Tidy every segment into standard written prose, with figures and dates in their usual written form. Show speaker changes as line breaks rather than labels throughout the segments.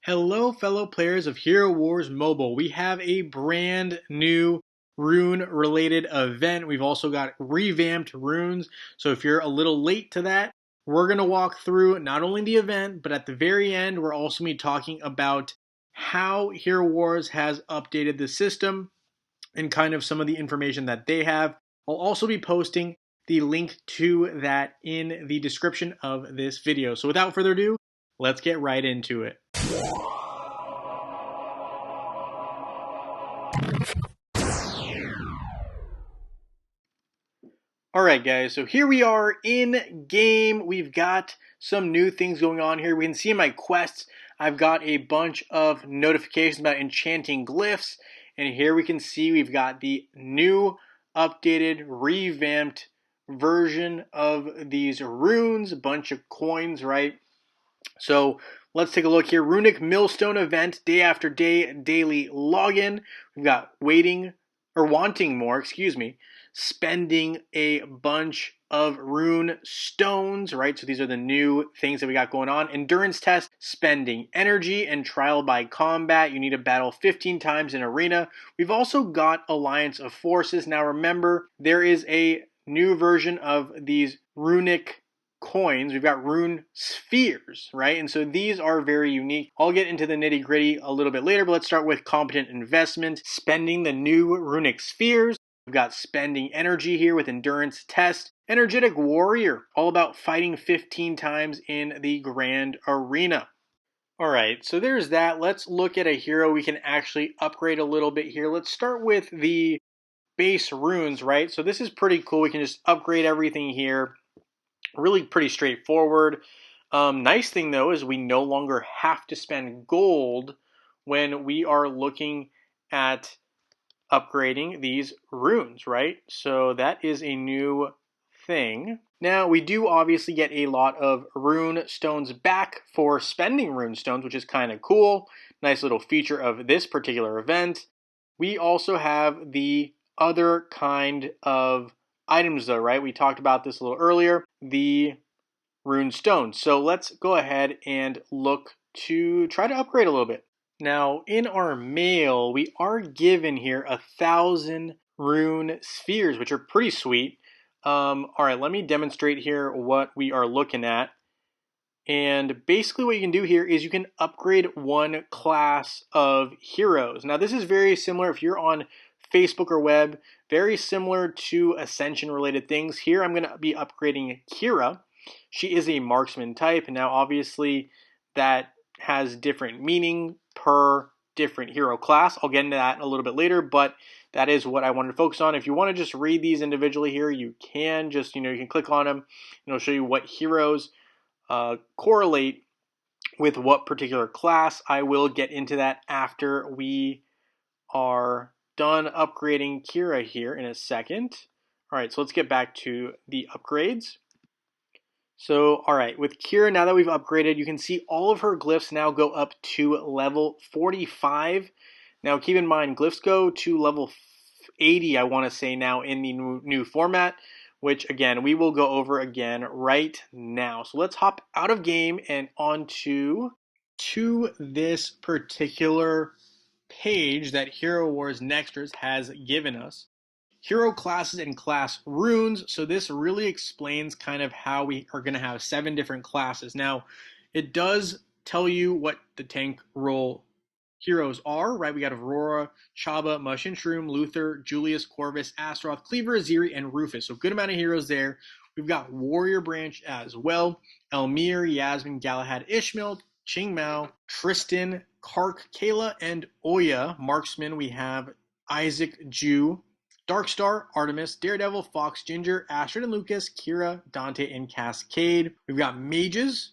Hello, fellow players of Hero Wars Mobile. We have a brand new rune-related event. We've also got revamped runes. So if you're a little late to that, we're going to walk through not only the event, but at the very end, we're also going to be talking about how Hero Wars has updated the system and kind of some of the information that they have. I'll also be posting the link to that in the description of this video. So without further ado, let's get right into it. Alright guys, so here we are in game. We've got some new things going on here. We can see in my quests, I've got a bunch of notifications about enchanting glyphs. And here we can see we've got the new, updated, revamped version of these runes. A bunch of coins, right? So let's take a look here. Runic Millstone event, day after day, daily login. We've got wanting more, spending a bunch of rune stones, right? So these are the new things that we got going on. Endurance test, spending energy, and trial by combat. You need to battle 15 times in arena. We've also got Alliance of Forces. Now remember, there is a new version of these runic coins. We've got rune spheres, right? And so these are very unique. I'll get into the nitty gritty a little bit later, but let's start with competent investment, spending the new runic spheres. We've got spending energy here with endurance test. Energetic warrior, all about fighting 15 times in the grand arena. All right, so there's that. Let's look at a hero we can actually upgrade a little bit here. Let's start with the base runes, right? So this is pretty cool. We can just upgrade everything here. Really pretty straightforward. Nice thing though is we no longer have to spend gold when we are looking at upgrading these runes, right? So that is a new thing. Now we do obviously get a lot of rune stones back for spending rune stones, which is kind of cool. Nice little feature of this particular event. We also have the other kind of items though, right? We talked about this a little earlier, the rune stones. So let's go ahead and look to try to upgrade a little bit. Now, in our mail, we are given here 1,000 rune spheres, which are pretty sweet. All right, let me demonstrate here what we are looking at. And basically what you can do here is you can upgrade one class of heroes. Now, this is very similar if you're on Facebook or web, very similar to Ascension-related things. Here, I'm going to be upgrading Kira. She is a marksman type. Now, obviously, that has different meaning per different hero class. I'll get into that a little bit later, but that is what I wanted to focus on. If you want to just read these individually here, you can just, you can click on them and it'll show you what heroes correlate with what particular class. I will get into that after we are done upgrading Kira here in a second. All right, so let's get back to the upgrades. So, all right, with Kira, now that we've upgraded, you can see all of her glyphs now go up to level 45. Now, keep in mind, glyphs go to level 80, I want to say now, in the new format, which, again, we will go over again right now. So let's hop out of game and onto this particular page that Hero Wars Nexters has given us. Hero classes and class runes. So this really explains kind of how we are going to have 7 different classes. Now, it does tell you what the tank role heroes are, right? We got Aurora, Chaba, Mush and Shroom, Luther, Julius, Corvus, Astaroth, Cleaver, Aziri, and Rufus. So good amount of heroes there. We've got Warrior Branch as well. Elmir, Yasmin, Galahad, Ishmael, Qingmao, Tristan, Kark, Kayla, and Oya. Marksman, we have Isaac, Ju, Darkstar, Artemis, Daredevil, Fox, Ginger, Astrid and Lucas, Kira, Dante, and Cascade. We've got Mages,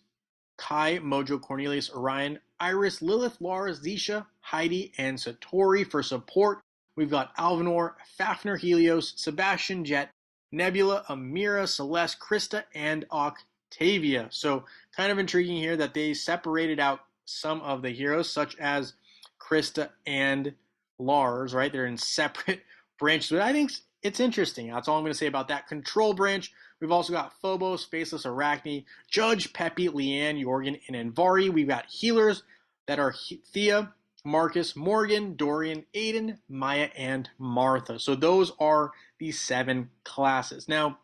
Kai, Mojo, Cornelius, Orion, Iris, Lilith, Laura, Zisha, Heidi, and Satori for support. We've got Alvanor, Fafnir, Helios, Sebastian, Jet, Nebula, Amira, Celeste, Krista, and Octavia. So kind of intriguing here that they separated out some of the heroes, such as Krista and Lars, right? They're in separate branches, but I think it's interesting. That's all I'm going to say about that. Control branch. We've also got Phobos, Faceless Arachne, Judge, Peppy, Leanne, Jorgen, and Envari. We've got healers, that are Thea, Marcus, Morgan, Dorian, Aiden, Maya, and Martha. So those are the 7 classes. Now,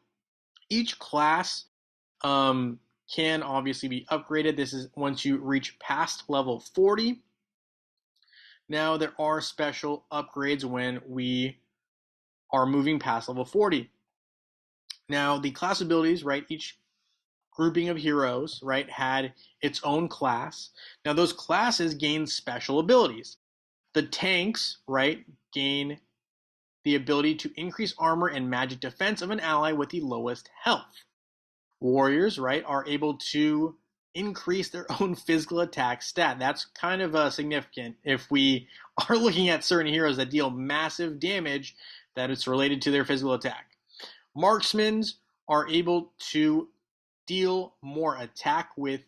each class can obviously be upgraded. This is once you reach past level 40. Now, there are special upgrades when we are moving past level 40. Now, the class abilities, right, each grouping of heroes, right, had its own class. Now, those classes gain special abilities. The tanks, right, gain the ability to increase armor and magic defense of an ally with the lowest health. Warriors, right, are able to increase their own physical attack stat. That's kind of significant if we are looking at certain heroes that deal massive damage that it's related to their physical attack. Marksmen are able to deal more attack with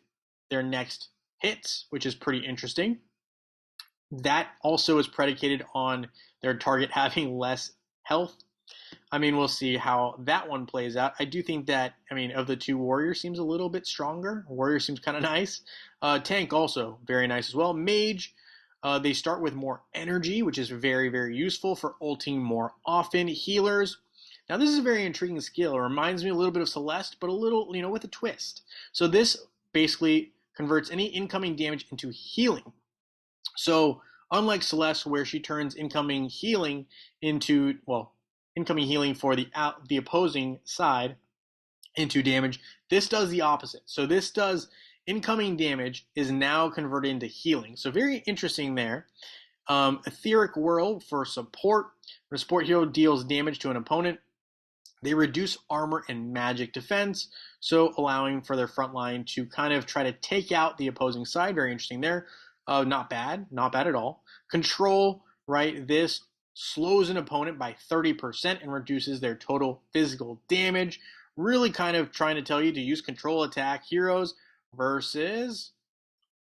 their next hits, which is pretty interesting. That also is predicated on their target having less health. I mean, we'll see how that one plays out. I do think that, I mean, of the two, Warrior seems a little bit stronger. Warrior seems kind of nice. Tank also very nice as well. Mage, they start with more energy, which is very, very useful for ulting more often. Healers, now this is a very intriguing skill. It reminds me a little bit of Celeste, but a little, with a twist. So this basically converts any incoming damage into healing. So unlike Celeste, where she turns incoming healing into, well, incoming healing for the opposing side into damage, this does the opposite. So this does incoming damage is now converted into healing. So very interesting there. Etheric Whirl for support. When a support hero deals damage to an opponent, they reduce armor and magic defense, so allowing for their front line to kind of try to take out the opposing side. Very interesting there. Not bad at all. Control, right? This slows an opponent by 30% and reduces their total physical damage. Really kind of trying to tell you to use control attack heroes versus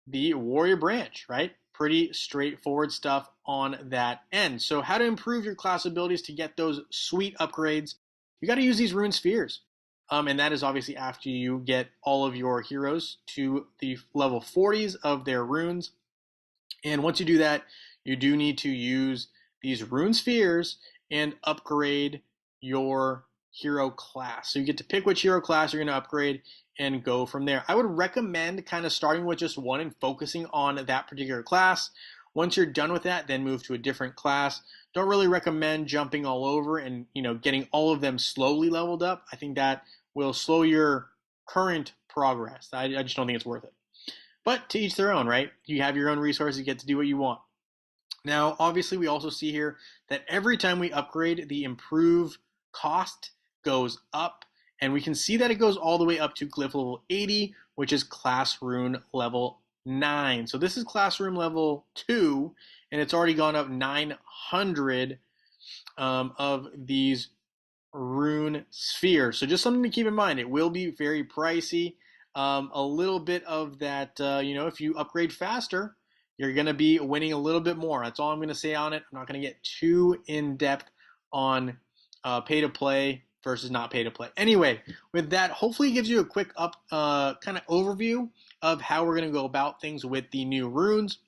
the warrior branch, right? Pretty straightforward stuff on that end. So how to improve your class abilities to get those sweet upgrades? You got to use these rune spheres. And that is obviously after you get all of your heroes to the level 40s of their runes. And once you do that, you do need to use these rune spheres and upgrade your hero class. So you get to pick which hero class you're going to upgrade and go from there. I would recommend kind of starting with just one and focusing on that particular class. Once you're done with that, then move to a different class. Don't really recommend jumping all over and getting all of them slowly leveled up. I think that will slow your current progress. I just don't think it's worth it. But to each their own, right? You have your own resources, you get to do what you want. Now, obviously, we also see here that every time we upgrade, the improve cost goes up. And we can see that it goes all the way up to glyph level 80, which is class rune level 9. So this is class rune level 2, and it's already gone up 900 of these rune spheres. So just something to keep in mind. It will be very pricey. A little bit of that, if you upgrade faster, you're going to be winning a little bit more. That's all I'm going to say on it. I'm not going to get too in-depth on pay to play versus not pay to play. Anyway, with that, hopefully it gives you a quick kind of overview of how we're going to go about things with the new runes.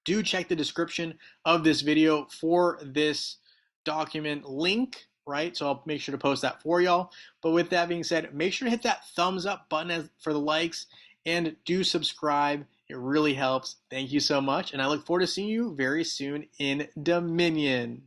Do check the description of this video for this document link, right? So I'll make sure to post that for y'all. But with that being said, make sure to hit that thumbs up button for the likes and do subscribe. It really helps. Thank you so much. And I look forward to seeing you very soon in Dominion.